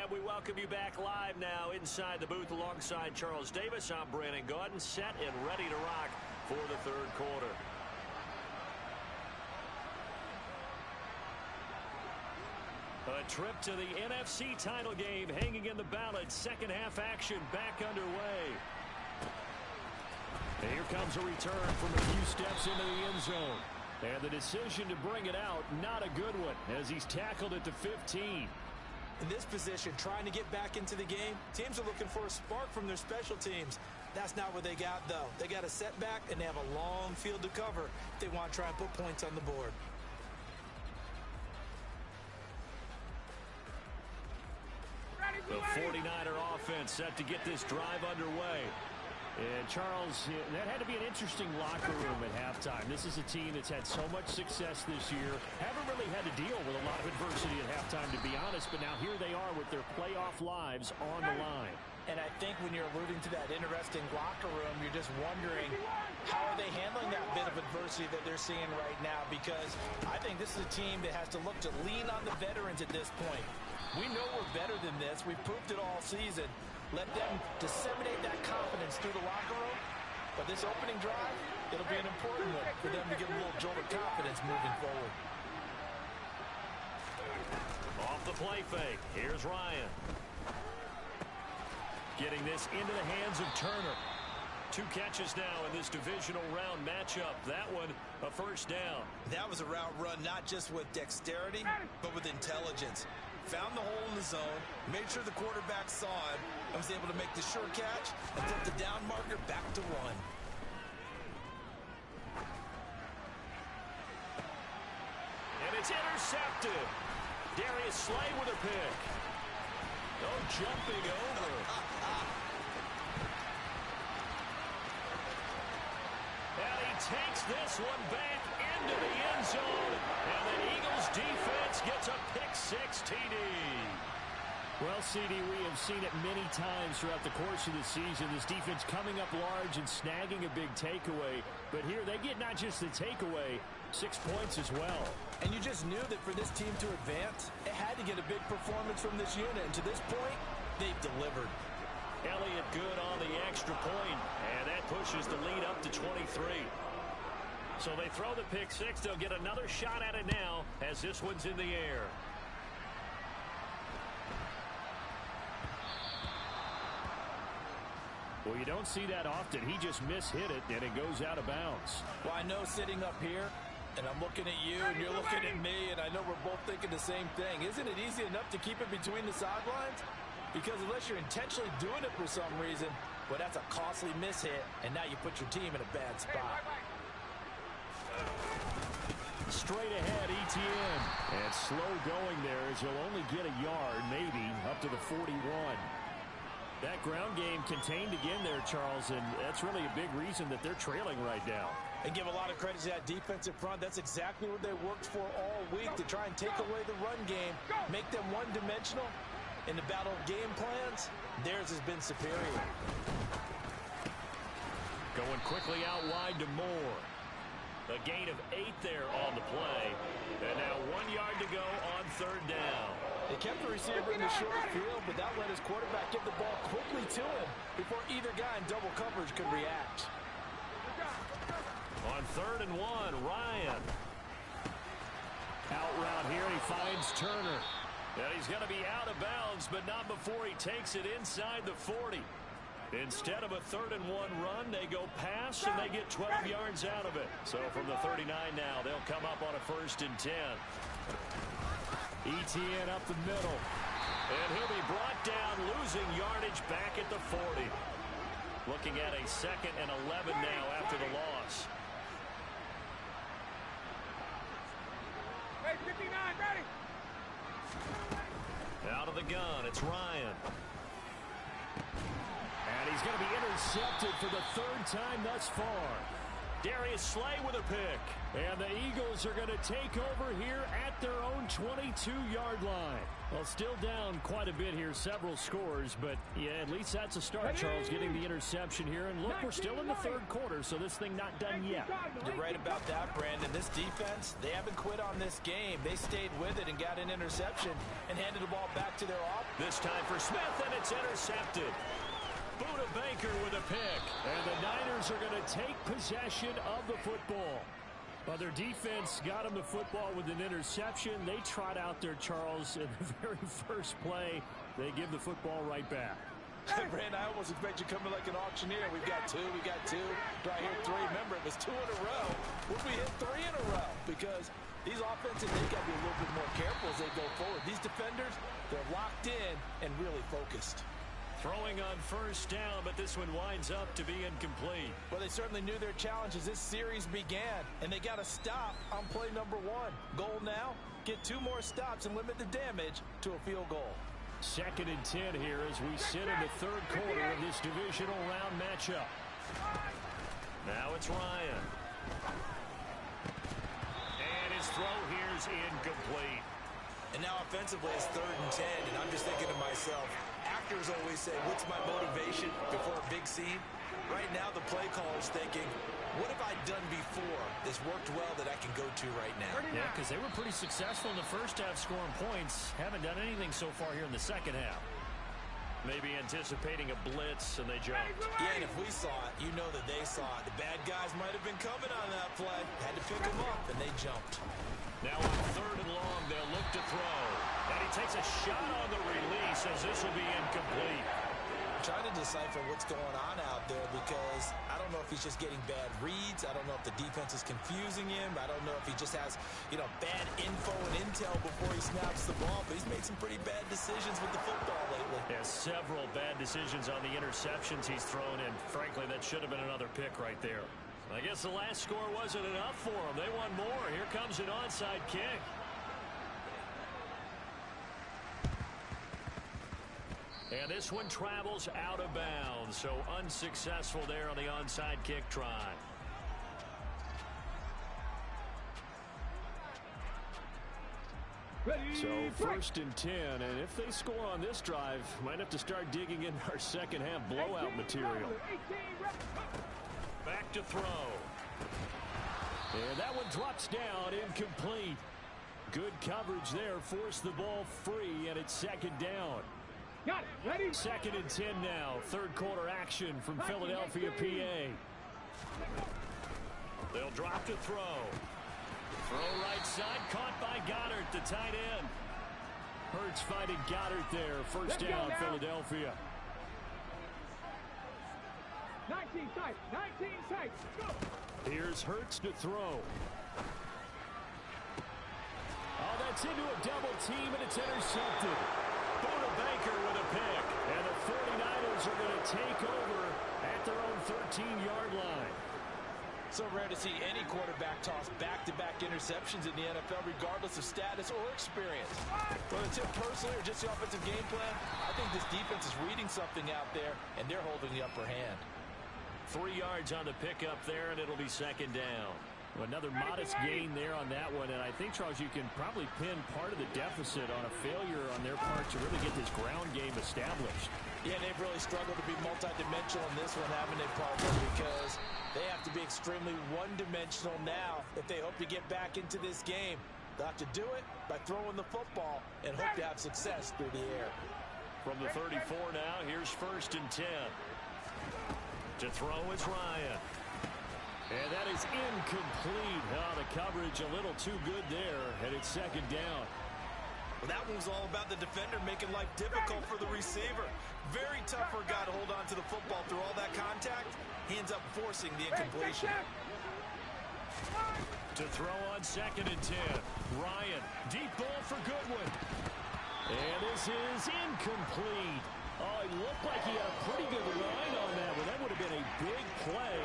And we welcome you back live now inside the booth alongside Charles Davis. I'm Brandon Gaudin, set and ready to rock for the third quarter. A trip to the NFC title game hanging in the balance. Second half action back underway. And here comes a return from a few steps into the end zone. And the decision to bring it out, not a good one, as he's tackled at the 15. In this position, trying to get back into the game, teams are looking for a spark from their special teams. That's not what they got, though. They got a setback, and they have a long field to cover if they want to try and put points on the board. The 49er offense set to get this drive underway. And Charles, that had to be an interesting locker room at halftime. This is a team that's had so much success this year. Haven't really had to deal with a lot of adversity at halftime, to be honest. But now here they are with their playoff lives on the line. And I think when you're alluding to that interesting locker room, you're just wondering how are they handling that bit of adversity that they're seeing right now? Because I think this is a team that has to look to lean on the veterans at this point. We know we're better than this. We've proved it all season. Let them disseminate that confidence through the locker room. But this opening drive, it'll be an important one for them to get a little jolt of confidence moving forward. Off the play fake. Here's Ryan. Getting this into the hands of Turner. 2 catches now in this divisional round matchup. That one, a first down. That was a route run not just with dexterity, but with intelligence. Found the hole in the zone, made sure the quarterback saw it, and was able to make the sure catch and flip the down marker back to run. And it's intercepted. Darius Slay with a pick. Oh, jumping over. And he takes this one back into the end zone. And the Eagles defense gets a pick-6 TD. Well, CD, we have seen it many times throughout the course of the season. This defense coming up large and snagging a big takeaway. But here they get not just the takeaway, 6 points as well. And you just knew that for this team to advance, it had to get a big performance from this unit. And to this point, they've delivered. Elliott good on the extra point, and that pushes the lead up to 23. So they throw the pick-6. They'll get another shot at it now as this one's in the air. Well, you don't see that often. He just mishit it, and it goes out of bounds. Well, I know sitting up here, and I'm looking at you, and you're looking at me, and I know we're both thinking the same thing. Isn't it easy enough to keep it between the sidelines? Because unless you're intentionally doing it for some reason, well, that's a costly mishit, and now you put your team in a bad spot. Straight ahead, Etienne. And slow going there as he'll only get a yard, maybe, up to the 41. That ground game contained again there, Charles, and that's really a big reason that they're trailing right now. And give a lot of credit to that defensive front. That's exactly what they worked for all week, to try and take away the run game, make them one-dimensional. In the battle of game plans, theirs has been superior. Going quickly out wide to Moore. A gain of 8 there on the play. And now 1 yard to go on third down. They kept the receiver in the short field, but that let his quarterback get the ball quickly to him before either guy in double coverage could react. On 3rd and 1, Ryan. Out route here, he finds Turner. And he's going to be out of bounds, but not before he takes it inside the 40. Instead of a 3rd and 1 run, they go pass, and they get 12 yards out of it. So from the 39 now, they'll come up on a 1st and 10. Etienne up the middle. And he'll be brought down, losing yardage back at the 40. Looking at a 2nd and 11 now after the loss. Hey, 59, ready. Out of the gun, it's Ryan. And he's going to be intercepted for the 3rd time thus far. Darius Slay with a pick. And the Eagles are going to take over here at their own 22-yard line. Well, still down quite a bit here, several scores, but yeah, at least that's a start, Charles, getting the interception here. And look, we're still in the third quarter, so this thing not done yet. You're right about that, Brandon. This defense, they haven't quit on this game. They stayed with it and got an interception and handed the ball back to their offense. This time for Smith, and it's intercepted. Buda Baker with a pick. And the Niners are going to take possession of the football. Well, their defense got them the football with an interception. They trot out there, Charles, in the very first play. They give the football right back. Hey, Brandon, I almost expect you coming like an auctioneer. We've got two. Do I hear three? Remember, it was 2 in a row. Would we hit 3 in a row? Because these offenses, they got to be a little bit more careful as they go forward. These defenders, they're locked in and really focused. Throwing on first down, but this one winds up to be incomplete. Well, they certainly knew their challenge as this series began, and they got to stop on play number 1. Goal now, get 2 more stops and limit the damage to a field goal. 2nd and 10 here as we sit in the third quarter of this divisional round matchup. Now it's Ryan. And his throw here is incomplete. And now offensively it's 3rd and 10, and I'm just thinking to myself, actors always say, what's my motivation before a big scene? Right now the play caller's thinking, what have I done before that's worked well that I can go to right now? Yeah, because they were pretty successful in the first half scoring points. Haven't done anything so far here in the second half. Maybe anticipating a blitz, and they jumped. Yeah, and if we saw it, you know that they saw it. The bad guys might have been coming on that play. Had to pick them up, and they jumped. Now on 3rd and long, they'll look to throw. And he takes a shot on the release as this will be incomplete. I'm trying to decipher what's going on out there because I don't know if he's just getting bad reads. I don't know if the defense is confusing him. I don't know if he just has, bad info and intel before he snaps the ball. But he's made some pretty bad decisions with the football lately. Yeah, several bad decisions on the interceptions he's thrown, and frankly, that should have been another pick right there. I guess the last score wasn't enough for them. They want more. Here comes an onside kick. And this one travels out of bounds, so unsuccessful there on the onside kick try. So 1st and 10, and if they score on this drive, might have to start digging in our second half blowout material. Back to throw. And that one drops down, incomplete. Good coverage there, forced the ball free, and it's 2nd down. Got it. Ready? 2nd and 10 now. 3rd quarter action from Philadelphia, PA. They'll drop to throw. Throw right side, caught by Goddard, the tight end. Hurts finding Goddard there. 1st down, Philadelphia. 19 sight. 19 sight. Go. Here's Hurts to throw. Oh, that's into a double team, and it's intercepted. Buda Baker with a pick. And the 49ers are going to take over at their own 13-yard line. So rare to see any quarterback toss back-to-back interceptions in the NFL, regardless of status or experience. Whether it's him personally or just the offensive game plan, I think this defense is reading something out there, and they're holding the upper hand. 3 yards on the pickup there, and it'll be 2nd down. Another modest gain there on that one, and I think, Charles, you can probably pin part of the deficit on a failure on their part to really get this ground game established. Yeah, they've really struggled to be multidimensional in this one, haven't they, partner? Because they have to be extremely one-dimensional now if they hope to get back into this game. They'll have to do it by throwing the football and hope to have success through the air. From the 34 now, here's 1st and 10. To throw is Ryan. And that is incomplete. Oh, the coverage a little too good there, and it's 2nd down. Well, that one was all about the defender making life difficult for the receiver. Very tough for a guy to hold on to the football through all that contact. He ends up forcing the incompletion. To throw on 2nd and 10. Ryan, deep ball for Goodwin. And this is incomplete. Oh, it looked like he had a pretty good line on that one. That would have been a big play,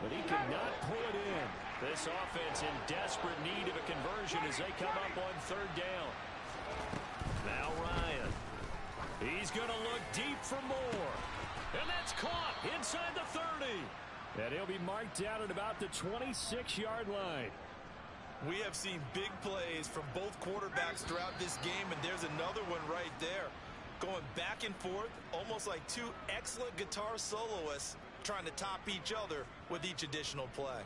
but he could not pull it in. This offense in desperate need of a conversion as they come up on 3rd down. Now Ryan. He's going to look deep for more. And that's caught inside the 30. And he'll be marked down at about the 26-yard line. We have seen big plays from both quarterbacks throughout this game, and there's another one right there. Going back and forth, almost like two excellent guitar soloists trying to top each other with each additional play.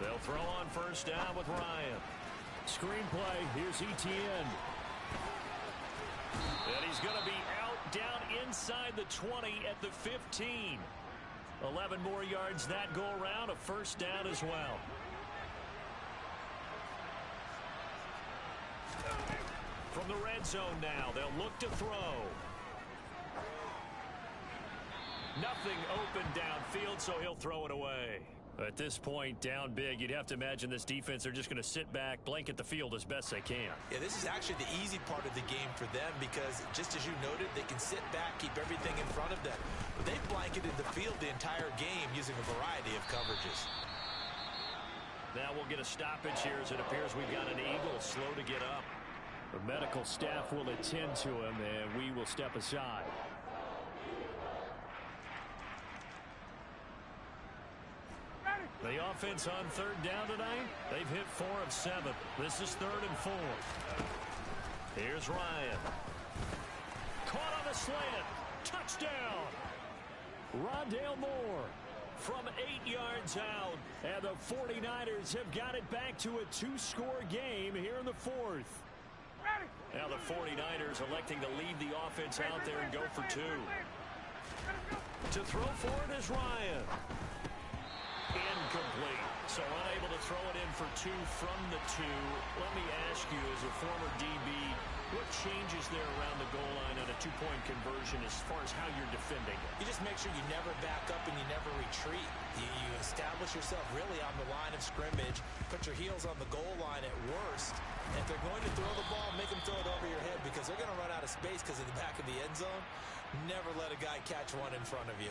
They'll throw on first down with Ryan. Screenplay, here's Etienne. And he's going to be out down inside the 20 at the 15. 11 more yards that go around, a first down as well. From the red zone now, they'll look to throw. Nothing open downfield, so he'll throw it away. At this point, down big, you'd have to imagine this defense, they're just going to sit back, blanket the field as best they can. Yeah, this is actually the easy part of the game for them because, just as you noted, they can sit back, keep everything in front of them. But they've blanketed the field the entire game using a variety of coverages. Now we'll get a stoppage here as it appears we've got an Eagle slow to get up. The medical staff will attend to him, and we will step aside. The offense on third down tonight, they've hit 4 of 7. This is 3rd and 4. Here's Ryan. Caught on the slant. Touchdown. Rondale Moore from 8 yards out. And the 49ers have got it back to a 2-score game here in the 4th. Now the 49ers electing to leave the offense out there and go for 2. To throw for it is Ryan. Incomplete. So unable to throw it in for 2 from the 2. Let me ask you, as a former DB, what changes there around the goal line on a 2-point conversion as far as how you're defending it? You just make sure you never back up and you never retreat. You establish yourself really on the line of scrimmage, put your heels on the goal line at worst. And if they're going to throw the ball, make them throw it over your head because they're going to run out of space because of the back of the end zone. Never let a guy catch one in front of you.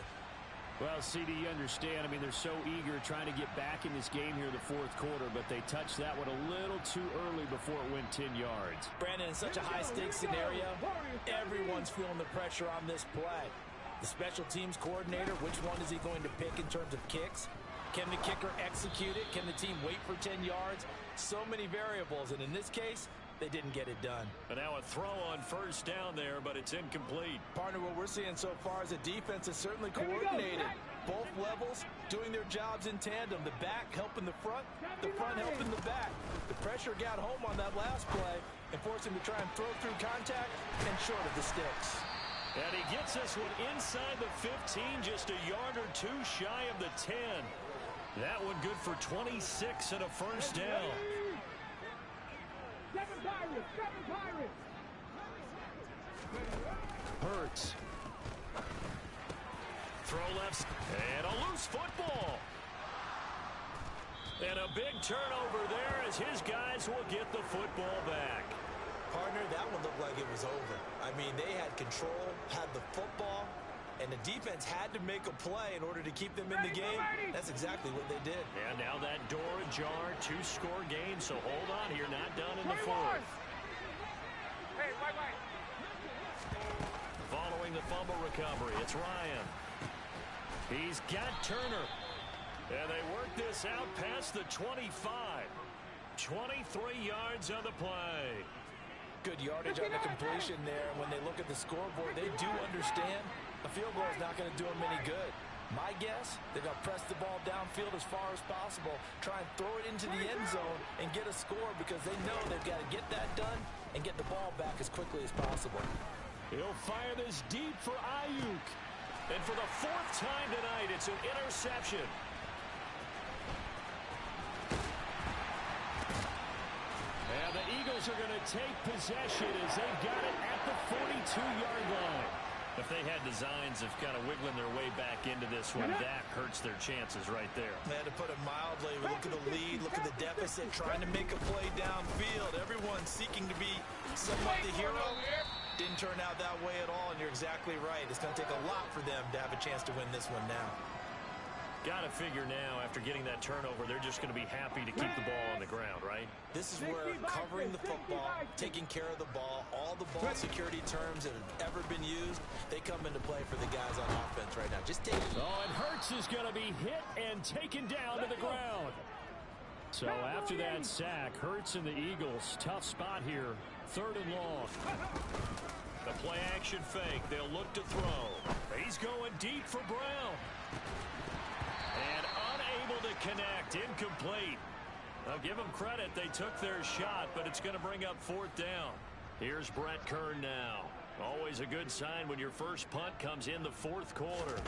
Well, CD, you understand. I mean, they're so eager trying to get back in this game here in the 4th quarter, but they touched that one a little too early before it went 10 yards. Brandon, in such a high-stakes scenario, everyone's feeling the pressure on this play. The special teams coordinator, which one is he going to pick in terms of kicks? Can the kicker execute it? Can the team wait for 10 yards? So many variables, and in this case, they didn't get it done. And now a throw on first down there, but it's incomplete. Partner, what we're seeing so far is a defense is certainly coordinated. Both levels doing their jobs in tandem. The back helping the front helping the back. The pressure got home on that last play and forced him to try and throw through contact and short of the sticks. And he gets this one inside the 15, just a yard or 2 shy of the 10. That one good for 26 and a first down. 7 Pirates! Hurts. Throw left. And a loose football. And a big turnover there as his guys will get the football back. Partner, that one looked like it was over. I mean, they had control, had the football, and the defense had to make a play in order to keep them in the game. That's exactly what they did. And now that door ajar, 2-score game, so hold on here, not done in the 4th. Hey, wait. Following the fumble recovery, it's Ryan. He's got Turner. And they work this out past the 25. 23 yards on the play. Good yardage on the completion there. When they look at the scoreboard, they do understand a field goal is not going to do them any good. My guess, they're going to press the ball downfield as far as possible, try and throw it into the end zone and get a score because they know they've got to get that done and get the ball back as quickly as possible. He'll fire this deep for Ayuk. And for the 4th time tonight, it's an interception. And the Eagles are going to take possession as they've got it at the 42-yard line. If they had designs of kind of wiggling their way back into this one, that hurts their chances right there. They had to put it mildly. Look at the lead, look at the deficit, trying to make a play downfield. Everyone seeking to be somewhat the hero. Didn't turn out that way at all, and you're exactly right. It's going to take a lot for them to have a chance to win this one now. Got to figure now, after getting that turnover, they're just going to be happy to keep the ball on the ground, right? This is where covering the football, taking care of the ball, all the ball security terms that have ever been used, they come into play for the guys on offense right now. Just take it. Oh, and Hurts is going to be hit and taken down to the ground. So after that sack, Hurts and the Eagles, tough spot here, 3rd and long. The play action fake. They'll look to throw. He's going deep for Brown. And unable to connect. Incomplete. I'll give them credit. They took their shot, but it's going to bring up 4th down. Here's Brett Kern now. Always a good sign when your first punt comes in the 4th quarter.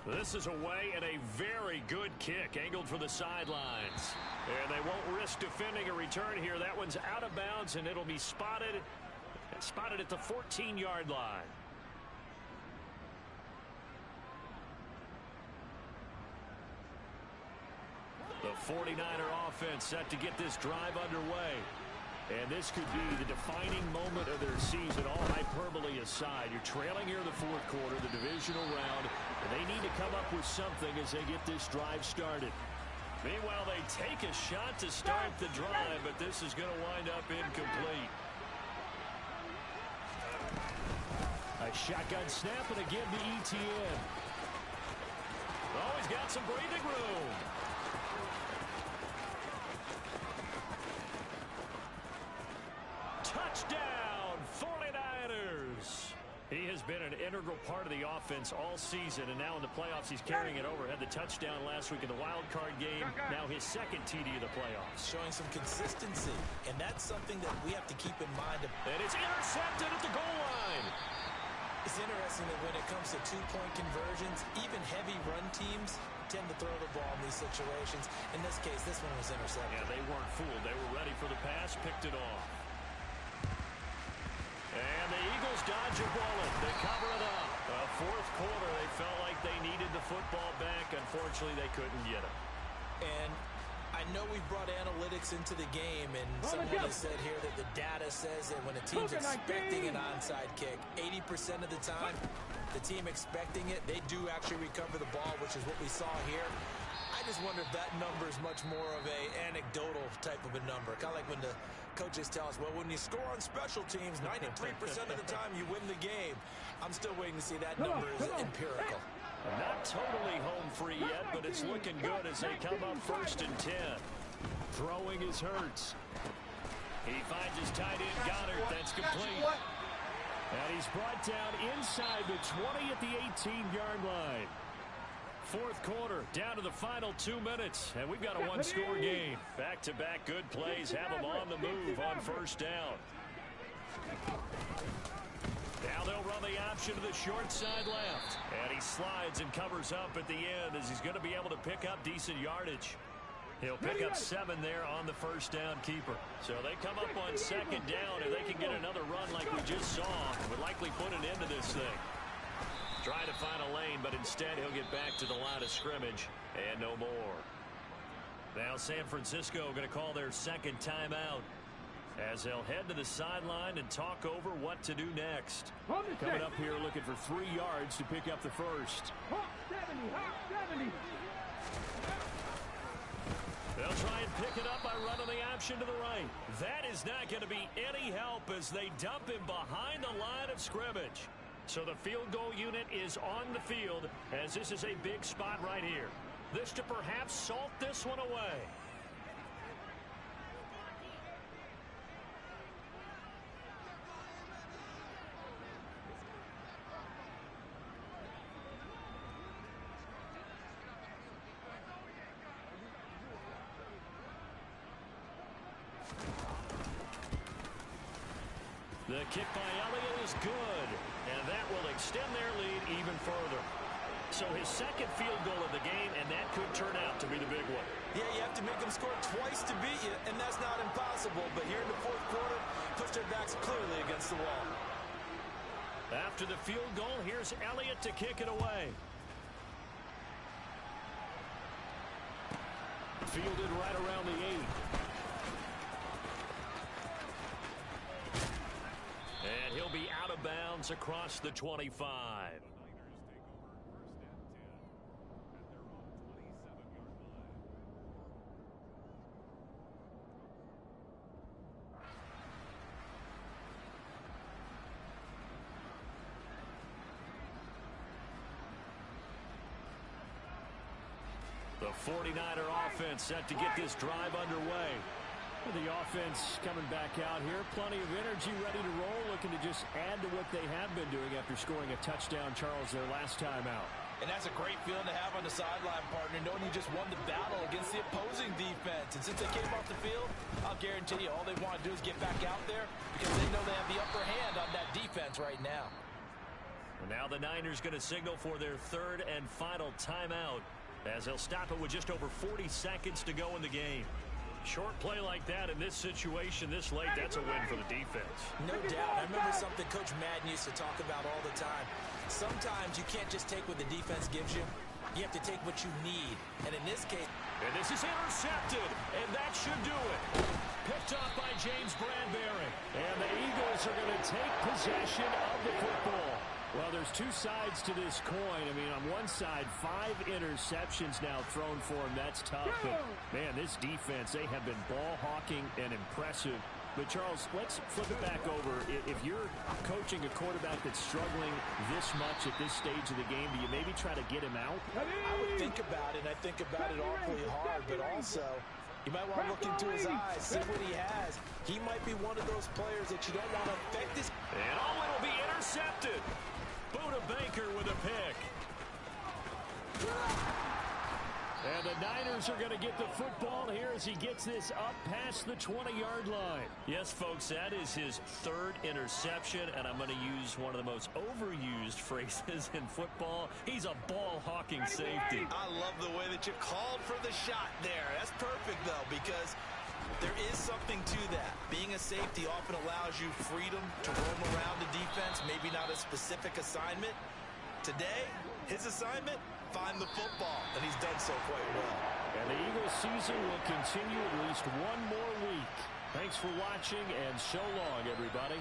This is away and a very good kick angled for the sidelines. And they won't risk defending a return here. That one's out of bounds, and it'll be spotted at the 14-yard line. The 49er offense set to get this drive underway. And this could be the defining moment of their season, all hyperbole aside. You're trailing here in the 4th quarter, the divisional round, and they need to come up with something as they get this drive started. Meanwhile, they take a shot to start the drive, but this is going to wind up incomplete. A shotgun snap, and again to ETN. Oh, he's got some breathing room. Touchdown, 49ers. He has been an integral part of the offense all season, and now in the playoffs he's carrying it over. Had the touchdown last week in the wild card game. Now his 2nd TD of the playoffs. Showing some consistency, and that's something that we have to keep in mind. And it's intercepted at the goal line. It's interesting that when it comes to 2-point conversions, even heavy run teams tend to throw the ball in these situations. In this case, this one was intercepted. Yeah, they weren't fooled. They were ready for the pass, picked it off. And the Eagles dodge a bullet. They cover it up. 4th quarter, they felt like they needed the football back. Unfortunately, they couldn't get it. And I know we've brought analytics into the game, and someone has said here that the data says that when a team's expecting an onside kick, 80% of the time, the team expecting it, they do actually recover the ball, which is what we saw here. I just wonder if that number is much more of a anecdotal type of a number. Kind of like when the coaches tell us, well, when you score on special teams, 93% of the time you win the game. I'm still waiting to see that number is empirical. Not totally home free yet, but it's looking good as they come up 1st and 10. Throwing is Hurts. He finds his tight end Goddard. That's complete. And he's brought down inside the 20 at the 18-yard line. 4th quarter, down to the final 2 minutes, and we've got a 1-score game. Back-to-back good plays have them on the move on 1st down. Now they'll run the option to the short side left. And he slides and covers up at the end as he's going to be able to pick up decent yardage. He'll pick up 7 there on the 1st down keeper. So they come up on 2nd down, and they can get another run like we just saw. Would likely put an end to this thing. Try to find a lane, but instead he'll get back to the line of scrimmage and no more. Now San Francisco going to call their 2nd timeout as they'll head to the sideline and talk over what to do next. Coming up here looking for 3 yards to pick up the 1st. Hawk 70. They'll try and pick it up by running the option to the right. That is not going to be any help as they dump him behind the line of scrimmage. So the field goal unit is on the field as this is a big spot right here. This to perhaps salt this one away. The kick by Elliott is good, and that will extend their lead even further. So his 2nd field goal of the game, and that could turn out to be the big one. Yeah, you have to make them score twice to beat you, and that's not impossible. But here in the 4th quarter, push their backs clearly against the wall. After the field goal, here's Elliott to kick it away. Fielded right around the 8. And he'll be out of bounds across the 25. The 49er offense set to get this drive underway. The offense coming back out here. Plenty of energy, ready to roll, looking to just add to what they have been doing after scoring a touchdown, Charles, their last time out. And that's a great feeling to have on the sideline, partner, knowing you just won the battle against the opposing defense. And since they came off the field, I'll guarantee you all they want to do is get back out there because they know they have the upper hand on that defense right now. And now the Niners going to signal for their third and final timeout as they'll stop it with just over 40 seconds to go in the game. Short play like that in this situation this late, that's a win for the defense. No doubt. I remember something Coach Madden used to talk about all the time. Sometimes you can't just take what the defense gives you. You have to take what you need. And in this case... And this is intercepted, and that should do it. Picked up by James Bradbury. And the Eagles are going to take possession of the football. Well, there's two sides to this coin. I mean, on one side, 5 interceptions now thrown for him. That's tough. But, man, this defense, they have been ball hawking and impressive. But, Charles, let's flip it back over. If you're coaching a quarterback that's struggling this much at this stage of the game, do you maybe try to get him out? I would think about it, and I think about it awfully hard. But also, you might want to look into his eyes, see what he has. He might be one of those players that you don't want to affect this. And it'll be intercepted. Buda Baker with a pick. And the Niners are going to get the football here as he gets this up past the 20-yard line. Yes, folks, that is his third interception, and I'm going to use one of the most overused phrases in football. He's a ball-hawking safety. I love the way that you called for the shot there. That's perfect, though, because there is something to that. Being a safety often allows you freedom to roam around the defense, maybe not a specific assignment. Today, his assignment, find the football, and he's done so quite well. And the Eagles season will continue at least one more week. Thanks for watching, and so long, everybody.